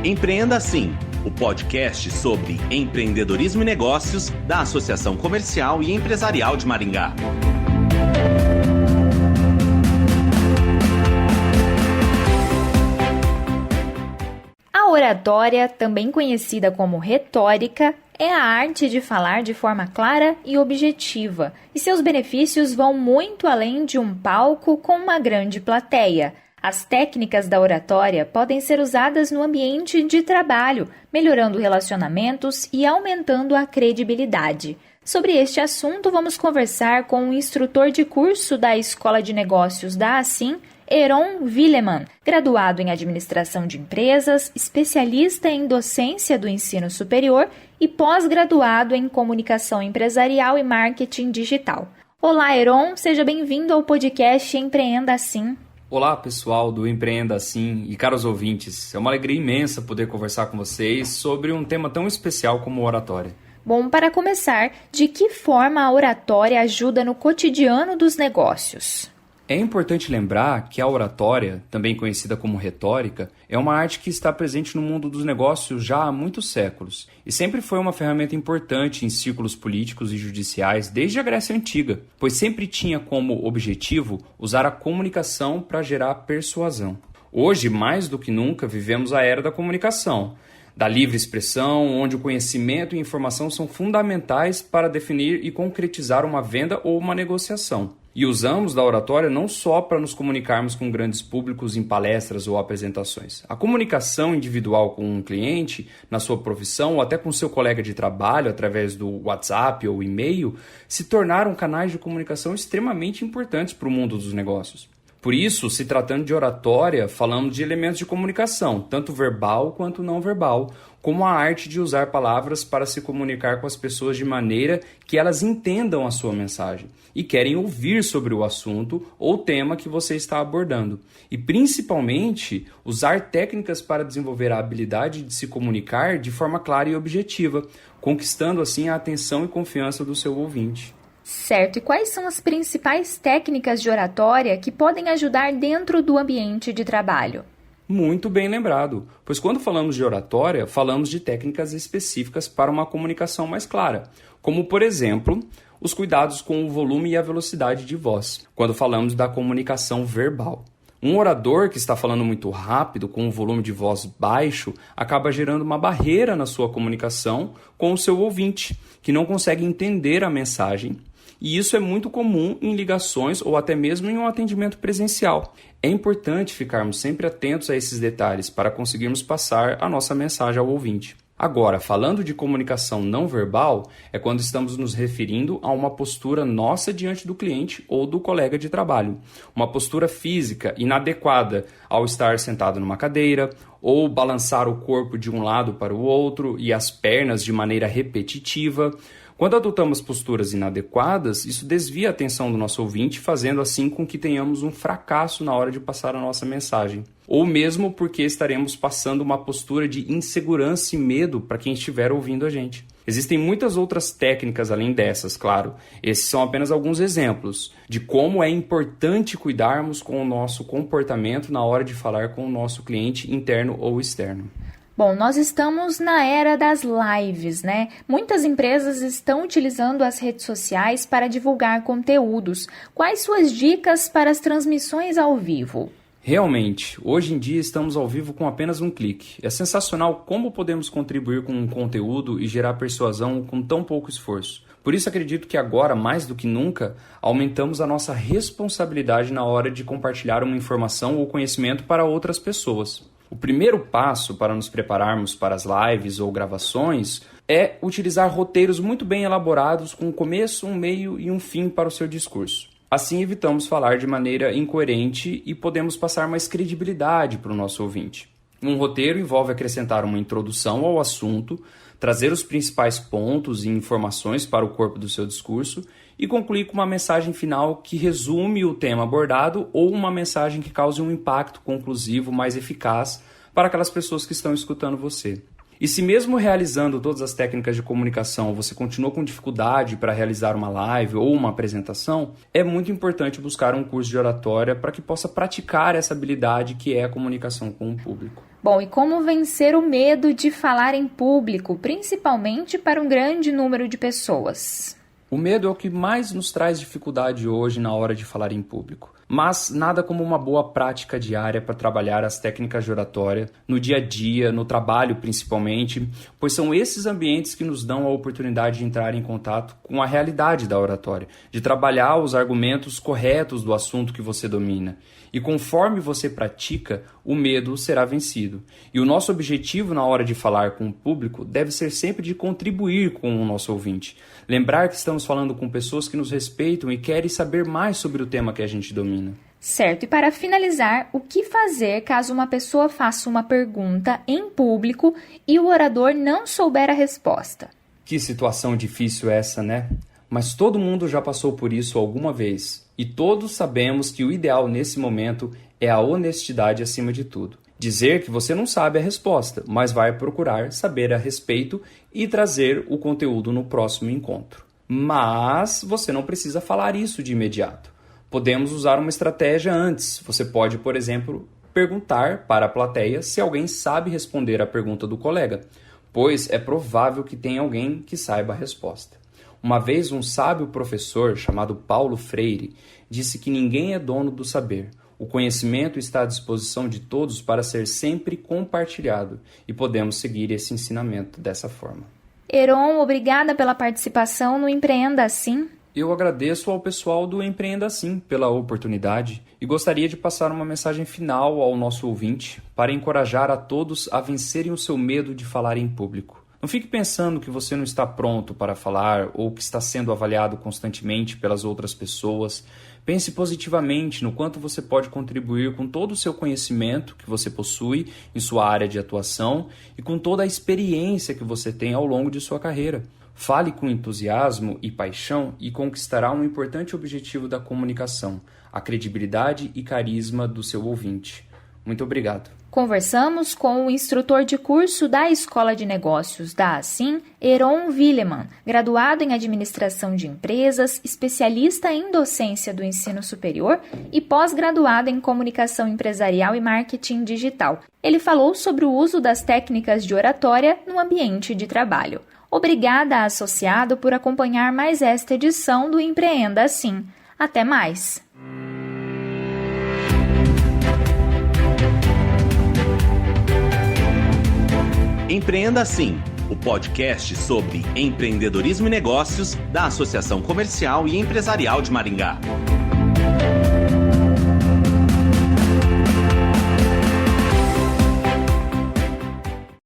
Empreenda Assim, o podcast sobre empreendedorismo e negócios da Associação Comercial e Empresarial de Maringá. A oratória, também conhecida como retórica, é a arte de falar de forma clara e objetiva, e seus benefícios vão muito além de um palco com uma grande plateia. As técnicas da oratória podem ser usadas no ambiente de trabalho, melhorando relacionamentos e aumentando a credibilidade. Sobre este assunto, vamos conversar com o instrutor de curso da Escola de Negócios da Assim, Heron Willeman, graduado em Administração de Empresas, especialista em docência do ensino superior e pós-graduado em Comunicação Empresarial e Marketing Digital. Olá, Heron, seja bem-vindo ao podcast Empreenda Assim. Olá, pessoal do Empreenda Assim e caros ouvintes. É uma alegria imensa poder conversar com vocês sobre um tema tão especial como oratória. Bom, para começar, de que forma a oratória ajuda no cotidiano dos negócios? É importante lembrar que a oratória, também conhecida como retórica, é uma arte que está presente no mundo dos negócios já há muitos séculos e sempre foi uma ferramenta importante em círculos políticos e judiciais desde a Grécia Antiga, pois sempre tinha como objetivo usar a comunicação para gerar persuasão. Hoje, mais do que nunca, vivemos a era da comunicação, da livre expressão, onde o conhecimento e informação são fundamentais para definir e concretizar uma venda ou uma negociação. E usamos da oratória não só para nos comunicarmos com grandes públicos em palestras ou apresentações. A comunicação individual com um cliente, na sua profissão ou até com seu colega de trabalho através do WhatsApp ou e-mail, se tornaram canais de comunicação extremamente importantes para o mundo dos negócios. Por isso, se tratando de oratória, falamos de elementos de comunicação, tanto verbal quanto não verbal, como a arte de usar palavras para se comunicar com as pessoas de maneira que elas entendam a sua mensagem e querem ouvir sobre o assunto ou tema que você está abordando. E, principalmente, usar técnicas para desenvolver a habilidade de se comunicar de forma clara e objetiva, conquistando assim a atenção e confiança do seu ouvinte. Certo, e quais são as principais técnicas de oratória que podem ajudar dentro do ambiente de trabalho? Muito bem lembrado, pois quando falamos de oratória, falamos de técnicas específicas para uma comunicação mais clara, como, por exemplo, os cuidados com o volume e a velocidade de voz, quando falamos da comunicação verbal. Um orador que está falando muito rápido, com um volume de voz baixo, acaba gerando uma barreira na sua comunicação com o seu ouvinte, que não consegue entender a mensagem. E isso é muito comum em ligações ou até mesmo em um atendimento presencial. É importante ficarmos sempre atentos a esses detalhes para conseguirmos passar a nossa mensagem ao ouvinte. Agora, falando de comunicação não verbal, é quando estamos nos referindo a uma postura nossa diante do cliente ou do colega de trabalho. Uma postura física inadequada ao estar sentado numa cadeira, ou balançar o corpo de um lado para o outro e as pernas de maneira repetitiva. Quando adotamos posturas inadequadas, isso desvia a atenção do nosso ouvinte, fazendo assim com que tenhamos um fracasso na hora de passar a nossa mensagem. Ou mesmo porque estaremos passando uma postura de insegurança e medo para quem estiver ouvindo a gente. Existem muitas outras técnicas além dessas, claro. Esses são apenas alguns exemplos de como é importante cuidarmos com o nosso comportamento na hora de falar com o nosso cliente interno ou externo. Bom, nós estamos na era das lives, né? Muitas empresas estão utilizando as redes sociais para divulgar conteúdos. Quais suas dicas para as transmissões ao vivo? Realmente, hoje em dia estamos ao vivo com apenas um clique. É sensacional como podemos contribuir com um conteúdo e gerar persuasão com tão pouco esforço. Por isso acredito que agora, mais do que nunca, aumentamos a nossa responsabilidade na hora de compartilhar uma informação ou conhecimento para outras pessoas. O primeiro passo para nos prepararmos para as lives ou gravações é utilizar roteiros muito bem elaborados com um começo, um meio e um fim para o seu discurso. Assim evitamos falar de maneira incoerente e podemos passar mais credibilidade para o nosso ouvinte. Um roteiro envolve acrescentar uma introdução ao assunto, trazer os principais pontos e informações para o corpo do seu discurso e concluir com uma mensagem final que resume o tema abordado ou uma mensagem que cause um impacto conclusivo mais eficaz para aquelas pessoas que estão escutando você. E se mesmo realizando todas as técnicas de comunicação você continua com dificuldade para realizar uma live ou uma apresentação, é muito importante buscar um curso de oratória para que possa praticar essa habilidade que é a comunicação com o público. Bom, e como vencer o medo de falar em público, principalmente para um grande número de pessoas? O medo é o que mais nos traz dificuldade hoje na hora de falar em público. Mas nada como uma boa prática diária para trabalhar as técnicas de oratória, no dia a dia, no trabalho principalmente, pois são esses ambientes que nos dão a oportunidade de entrar em contato com a realidade da oratória, de trabalhar os argumentos corretos do assunto que você domina. E conforme você pratica, o medo será vencido. E o nosso objetivo na hora de falar com o público deve ser sempre de contribuir com o nosso ouvinte. Lembrar que estamos falando com pessoas que nos respeitam e querem saber mais sobre o tema que a gente domina. Certo, e para finalizar, o que fazer caso uma pessoa faça uma pergunta em público e o orador não souber a resposta? Que situação difícil essa, né? Mas todo mundo já passou por isso alguma vez. E todos sabemos que o ideal nesse momento é a honestidade acima de tudo. Dizer que você não sabe a resposta, mas vai procurar saber a respeito e trazer o conteúdo no próximo encontro. Mas você não precisa falar isso de imediato. Podemos usar uma estratégia antes. Você pode, por exemplo, perguntar para a plateia se alguém sabe responder a pergunta do colega, pois é provável que tenha alguém que saiba a resposta. Uma vez um sábio professor chamado Paulo Freire disse que ninguém é dono do saber. O conhecimento está à disposição de todos para ser sempre compartilhado e podemos seguir esse ensinamento dessa forma. Heron, obrigada pela participação no Empreenda Assim. Eu agradeço ao pessoal do Empreenda Assim pela oportunidade e gostaria de passar uma mensagem final ao nosso ouvinte para encorajar a todos a vencerem o seu medo de falar em público. Não fique pensando que você não está pronto para falar ou que está sendo avaliado constantemente pelas outras pessoas. Pense positivamente no quanto você pode contribuir com todo o seu conhecimento que você possui em sua área de atuação e com toda a experiência que você tem ao longo de sua carreira. Fale com entusiasmo e paixão e conquistará um importante objetivo da comunicação, a credibilidade e carisma do seu ouvinte. Muito obrigado. Conversamos com o instrutor de curso da Escola de Negócios da Assim, Heron Willeman, graduado em Administração de Empresas, especialista em docência do ensino superior e pós-graduado em Comunicação Empresarial e Marketing Digital. Ele falou sobre o uso das técnicas de oratória no ambiente de trabalho. Obrigada, associado, por acompanhar mais esta edição do Empreenda Assim. Até mais! Empreenda Assim, o podcast sobre empreendedorismo e negócios da Associação Comercial e Empresarial de Maringá.